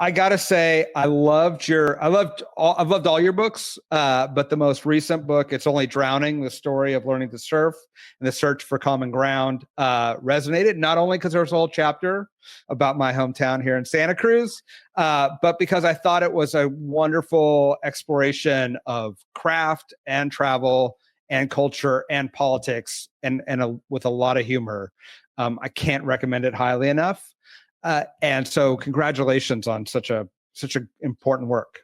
I gotta say, I've loved all your books, but the most recent book, It's Only Drowning, the story of learning to surf and the search for common ground, resonated, not only because there was a whole chapter about my hometown here in Santa Cruz, but because I thought it was a wonderful exploration of craft and travel and culture and politics and with a lot of humor. I can't recommend it highly enough. And so congratulations on such a important work.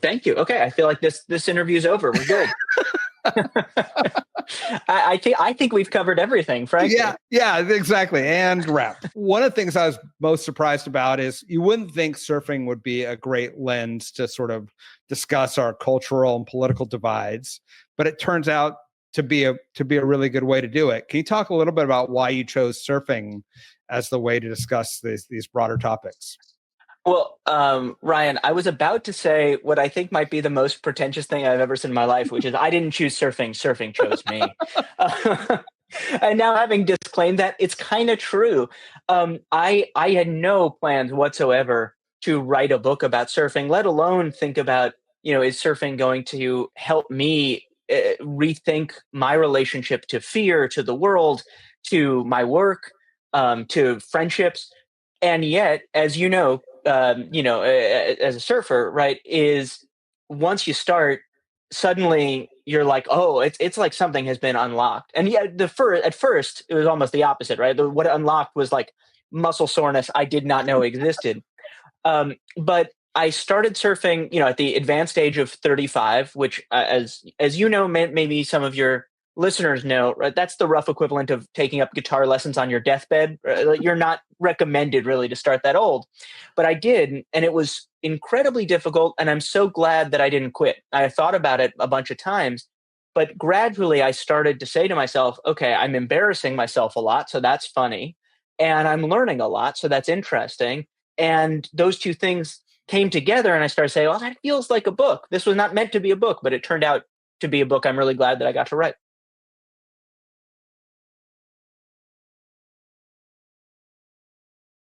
Thank you. Okay, I feel like this interview's over. We're good. I think we've covered everything, frankly. Yeah, exactly. And wrap. One of the things I was most surprised about is you wouldn't think surfing would be a great lens to sort of discuss our cultural and political divides, but it turns out to be a really good way to do it. Can you talk a little bit about why you chose surfing as the way to discuss these broader topics? Well, Ryan, I was about to say what I think might be the most pretentious thing I've ever said in my life, which is I didn't choose surfing. Surfing chose me. And now having disclaimed that, it's kind of true. I had no plans whatsoever to write a book about surfing, let alone think about, is surfing going to help me rethink my relationship to fear, to the world, to my work, to friendships. And yet, as as a surfer, right, is once you start, suddenly you're like, oh, it's like something has been unlocked. And yeah, at first it was almost the opposite, right? What it unlocked was like muscle soreness I did not know existed. But I started surfing, at the advanced age of 35, which, as maybe some of your listeners know, right? That's the rough equivalent of taking up guitar lessons on your deathbed. Right? Like, you're not recommended really to start that old, but I did, and it was incredibly difficult. And I'm so glad that I didn't quit. I thought about it a bunch of times, but gradually I started to say to myself, okay, I'm embarrassing myself a lot, so that's funny, and I'm learning a lot, so that's interesting. And those two things came together, and I started saying, well, that feels like a book. This was not meant to be a book, but it turned out to be a book I'm really glad that I got to write.